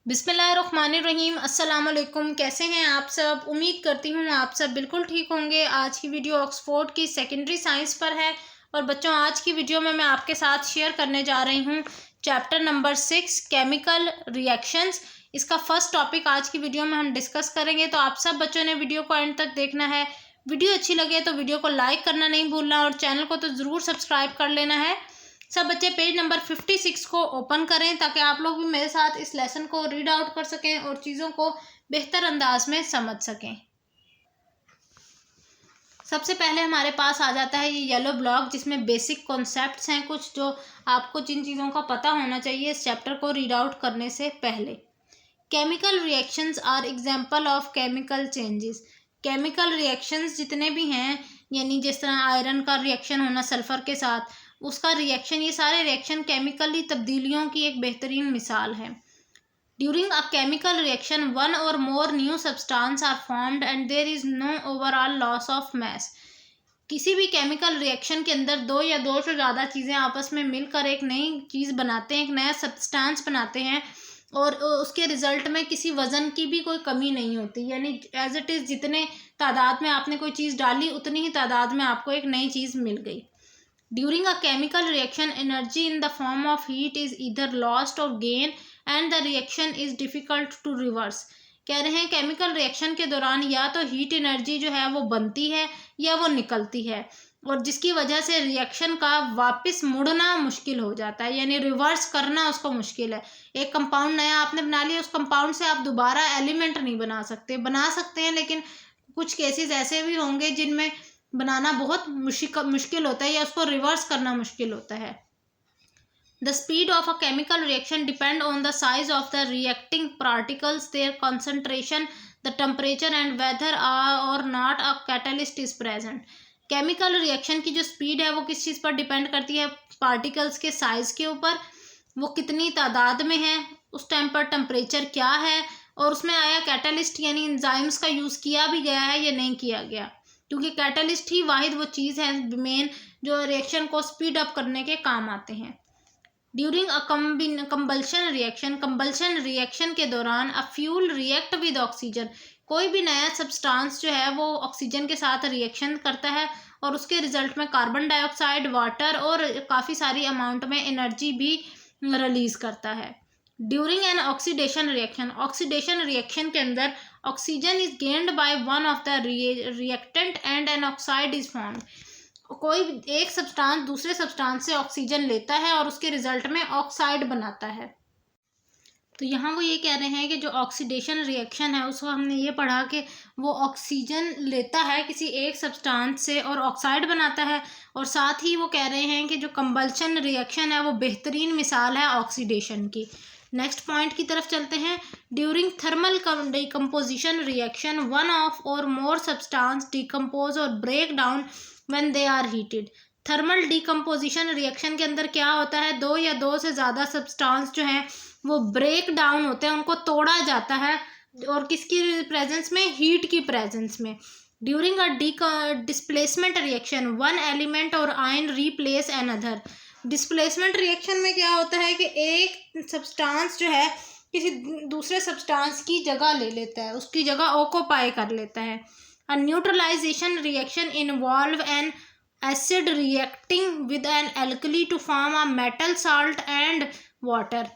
बिस्मिल्लाहिर्रहमानिर्रहीम। अस्सलाम वालेकुम। कैसे हैं आप सब? उम्मीद करती हूँ आप सब बिल्कुल ठीक होंगे। आज की वीडियो ऑक्सफोर्ड की सेकेंडरी साइंस पर है और बच्चों आज की वीडियो में मैं आपके साथ शेयर करने जा रही हूँ चैप्टर नंबर 6 केमिकल रिएक्शंस। इसका फर्स्ट टॉपिक आज की वीडियो में हम डिस्कस करेंगे, तो आप सब बच्चों ने वीडियो को एंड तक देखना है। वीडियो अच्छी लगे तो वीडियो को लाइक करना नहीं भूलना और चैनल को तो ज़रूर सब्सक्राइब कर लेना है। सब बच्चे पेज नंबर 56 को ओपन करें ताकि आप लोग भी मेरे साथ इस लेसन को रीड आउट कर सकें और चीज़ों को बेहतर अंदाज में समझ सकें। सबसे पहले हमारे पास आ जाता है ये येलो ब्लॉक, जिसमें बेसिक कॉन्सेप्ट्स हैं कुछ जो आपको जिन चीज़ों का पता होना चाहिए इस चैप्टर को रीड आउट करने से पहले। Chemical reactions are example of chemical changes. Chemical reactions जितने भी हैं, यानी जिस तरह आयरन का रिएक्शन होना सल्फर के साथ, उसका रिएक्शन, ये सारे रिएक्शन केमिकली तब्दीलियों की एक बेहतरीन मिसाल है। During a chemical reaction one or more new substance are formed and there is no overall loss of mass. किसी भी केमिकल रिएक्शन के अंदर दो या दो से ज़्यादा चीज़ें आपस में मिलकर एक नई चीज़ बनाते हैं, एक नया सब्सटेंस बनाते हैं और उसके रिजल्ट में किसी वज़न की भी कोई कमी नहीं होती। यानी एज इट इज़ जितने तादाद में आपने कोई चीज़ डाली उतनी ही तादाद में आपको एक नई चीज़ मिल गई। During a chemical reaction, energy in the form of heat is either lost or gained and the reaction is difficult to reverse। कह रहे हैं केमिकल रिएक्शन के दौरान या तो हीट एनर्जी जो है वो बनती है या वो निकलती है, और जिसकी वजह से रिएक्शन का वापस मुड़ना मुश्किल हो जाता है, यानी रिवर्स करना उसको मुश्किल है। एक कंपाउंड नया आपने बना लिया, उस कंपाउंड से आप दोबारा एलिमेंट नहीं बना सकते। बना सकते हैं लेकिन कुछ केसेस ऐसे भी होंगे जिनमें बनाना बहुत मुश्किल होता है या उसको रिवर्स करना मुश्किल होता है। The speed of a chemical reaction depend on the size of the reacting particles, their concentration, the temperature and whether or not a catalyst is present. Chemical reaction की जो स्पीड है वो किस चीज़ पर डिपेंड करती है? पार्टिकल्स के size के ऊपर, वो कितनी तादाद में है, उस टाइम पर टेम्परेचर क्या है, और उसमें आया कैटलिस्ट यानी एंजाइम्स का यूज़ किया भी गया है या नहीं किया गया, क्योंकि कैटलिस्ट ही वाहिद वो चीज़ है मेन जो रिएक्शन को स्पीड अप करने के काम आते हैं। ड्यूरिंग अ कंबल्शन रिएक्शन, कंबल्शन रिएक्शन के दौरान a fuel react with oxygen. कोई भी नया सब्सटेंस जो है वो ऑक्सीजन के साथ रिएक्शन करता है और उसके रिजल्ट में कार्बन डाइऑक्साइड, वाटर और काफ़ी सारी अमाउंट में एनर्जी भी रिलीज करता है। During an oxidation reaction, oxidation reaction के अंदर oxygen is gained by one of the reactant and an oxide is formed. कोई एक सब्सटेंस दूसरे सब्सटेंस से ऑक्सीजन लेता है और उसके रिजल्ट में ऑक्साइड बनाता है। तो यहाँ वो ये कह रहे हैं कि जो ऑक्सीडेशन रिएक्शन है उसको हमने ये पढ़ा कि वो ऑक्सीजन लेता है किसी एक सब्सटेंस से और ऑक्साइड बनाता है, और साथ ही वो कह रहे हैं कि जो कंबल्शन रिएक्शन है वो बेहतरीन मिसाल है ऑक्सीडेशन की। नेक्स्ट पॉइंट की तरफ चलते हैं। During thermal decomposition reaction one of or more substance decompose or break down when they are heated. Thermal decomposition reaction के अंदर क्या होता है? दो या दो से ज़्यादा सब्सटेंस जो हैं वो ब्रेक डाउन होते हैं, उनको तोड़ा जाता है, और किसकी प्रेजेंस में? हीट की प्रेजेंस में। During a displacement reaction one element or ion replace another. Displacement reaction में क्या होता है कि एक सब्सटेंस जो है किसी दूसरे सब्सटेंस की जगह ले लेता है, उसकी जगह ऑक्यूपाई कर लेता है। A neutralization reaction involve an acid reacting with an alkali to form a metal salt and water.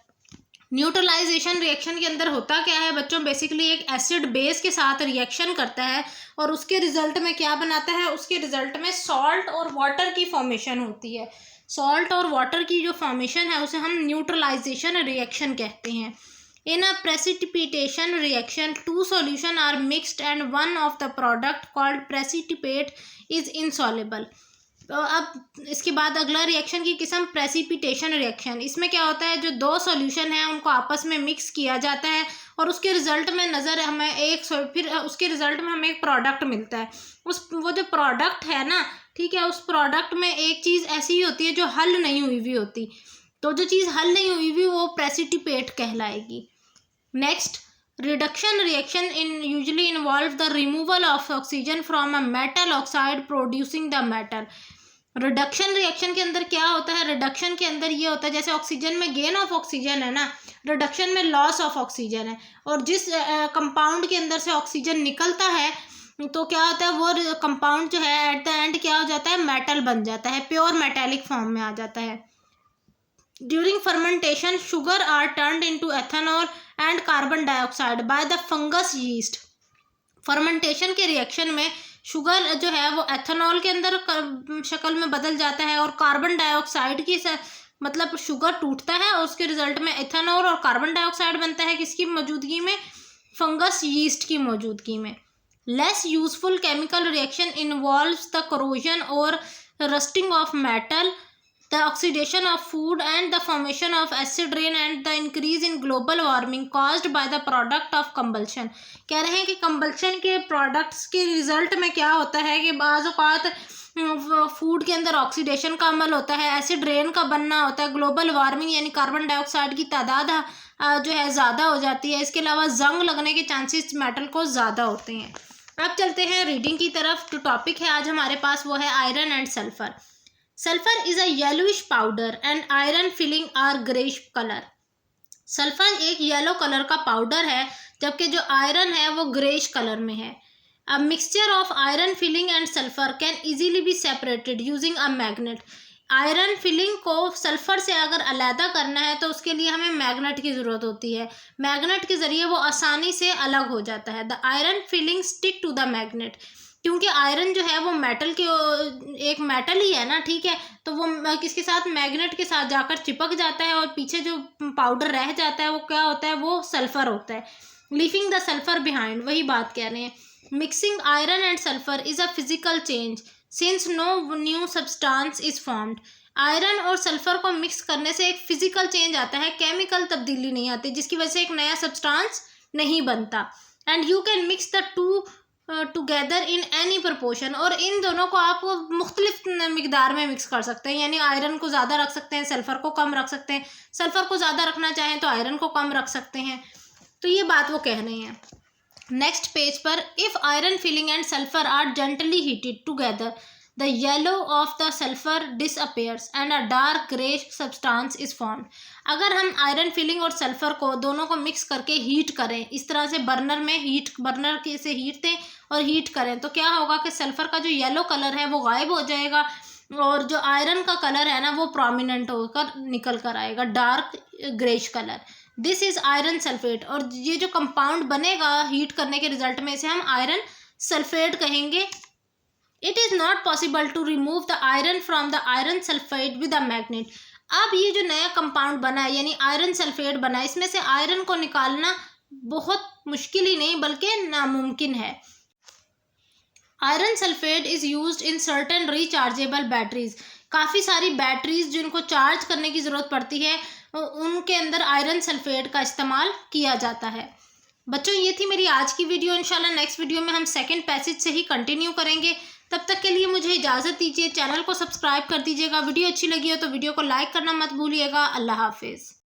Neutralization reaction के अंदर होता क्या है बच्चों? बेसिकली एक एसिड बेस के साथ रिएक्शन करता है और उसके रिजल्ट में क्या बनाता है? उसके रिजल्ट में सॉल्ट और वाटर की फॉर्मेशन होती है। सॉल्ट और वाटर की जो फॉर्मेशन है उसे हम न्यूट्रलाइजेशन रिएक्शन कहते हैं। In a precipitation reaction two solution are mixed and one of the product called precipitate is insoluble. तो अब इसके बाद अगला रिएक्शन की किस्म प्रेसिपिटेशन रिएक्शन। इसमें क्या होता है? जो दो सॉल्यूशन हैं उनको आपस में मिक्स किया जाता है और उसके रिजल्ट में फिर उसके रिजल्ट में हमें एक प्रोडक्ट मिलता है। वो जो प्रोडक्ट है ना, ठीक है, उस प्रोडक्ट में एक चीज़ ऐसी ही होती है जो हल नहीं हुई हुई होती, तो जो चीज़ हल नहीं हुई हुई वो प्रेसिपिटेट कहलाएगी। Next, reduction reaction usually involve the removal of oxygen from a metal oxide producing the metal. Reduction reaction के अंदर क्या होता है? रिडक्शन के अंदर ये होता है जैसे ऑक्सीजन में गेन ऑफ ऑक्सीजन है ना, रिडक्शन में लॉस ऑफ ऑक्सीजन है। और जिस कंपाउंड के अंदर से ऑक्सीजन निकलता है तो क्या होता है, वो कंपाउंड जो है एट द एंड क्या हो जाता है, मेटल बन जाता है, प्योर मेटेलिक फॉर्म में आ जाता है। During fermentation sugar are turned into ethanol and carbon dioxide by the fungus yeast. Fermentation के रिएक्शन में शुगर जो है वो एथेनॉल के अंदर शक्ल में बदल जाता है और कार्बन डाइऑक्साइड की मतलब शुगर टूटता है और उसके रिजल्ट में एथेनॉल और कार्बन डाइऑक्साइड बनता है, किसकी मौजूदगी में, फंगस यीस्ट की मौजूदगी में। Less useful chemical reaction involves the corrosion और rusting of metal, the oxidation of food and the formation of acid rain and the increase in global warming caused by the product of combustion। कह रहे हैं कि कंबल्शन के products के result में क्या होता है कि बाज़ औक़ात फूड के अंदर ऑक्सीडेशन का अमल होता है, एसिड रेन का बनना होता है, ग्लोबल वार्मिंग यानी कार्बन डाइऑक्साइड की तादाद जो है ज़्यादा हो जाती है। इसके अलावा जंग लगने के चांसेस मेटल को ज़्यादा होते हैं। अब चलते हैं रीडिंग की तरफ। जो टॉपिक है आज हमारे पास वो है iron and sulphur. Sulphur is a yellowish powder and iron filing are greyish colour. Sulphur एक येलो कलर का पाउडर है जबकि जो आयरन है वो ग्रेइश कलर में है। A mixture of iron filling and sulphur can easily be separated using a magnet. Iron filling को सल्फर से अगर अलहदा करना है तो उसके लिए हमें मैग्नेट की ज़रूरत होती है। मैग्नेट के ज़रिए वो आसानी से अलग हो जाता है। The iron filing stick to the magnet, क्योंकि आयरन जो है वो मेटल के एक मेटल ही है ना, ठीक है, तो वो किसके साथ, मैग्नेट के साथ जाकर चिपक जाता है और पीछे जो पाउडर रह जाता है वो क्या होता है, वो सल्फर होता है। लीविंग द सल्फर बिहाइंड, वही बात कह रहे हैं। Mixing iron and sulphur is a physical change since no new substance is formed. Iron और सल्फर को मिक्स करने से एक फिजिकल चेंज आता है, केमिकल तब्दीली नहीं आती, जिसकी वजह से एक नया सब्सटेंस नहीं बनता। And you can mix the two together in any proportion, और इन दोनों को आप मुख्तलिफ मिकदार में मिक्स कर सकते हैं, यानी आयरन को ज़्यादा रख सकते हैं, सल्फर को कम रख सकते हैं, सल्फर को ज़्यादा रखना चाहें तो आयरन को कम रख सकते हैं। तो ये बात वो कह रहे हैं। नेक्स्ट पेज पर, if iron filling and sulphur are gently heated together the yellow of the sulphur disappears and a dark grey substance is formed. अगर हम आयरन फिलिंग और सल्फर को दोनों को मिक्स करके हीट करें, इस तरह से बर्नर के से हीट दें और हीट करें, तो क्या होगा कि सल्फर का जो येलो कलर है वो गायब हो जाएगा और जो आयरन का कलर है ना वो प्रोमिनेंट होकर निकल कर आएगा, dark greyish colour. This is iron sulphate, और ये जो कंपाउंड बनेगा हीट करने के रिजल्ट में इसे हम आयरन सल्फेट कहेंगे। It is not possible to remove the iron from the iron sulphate with a magnet. अब ये जो नया कंपाउंड बना है यानी आयरन सल्फेट बना है, इसमें से आयरन को निकालना बहुत मुश्किल ही नहीं बल्कि नामुमकिन है। Iron sulphate is used in certain rechargeable batteries. काफ़ी सारी बैटरीज जिनको चार्ज करने की ज़रूरत पड़ती है उनके अंदर आयरन सल्फेट का इस्तेमाल किया जाता है। बच्चों, ये थी मेरी आज की वीडियो। इंशाल्लाह नेक्स्ट वीडियो में हम सेकंड पैसेज से ही कंटिन्यू करेंगे। तब तक के लिए मुझे इजाज़त दीजिए। चैनल को सब्सक्राइब कर दीजिएगा। वीडियो अच्छी लगी हो तो वीडियो को लाइक करना मत भूलिएगा। अल्लाह हाफिज़।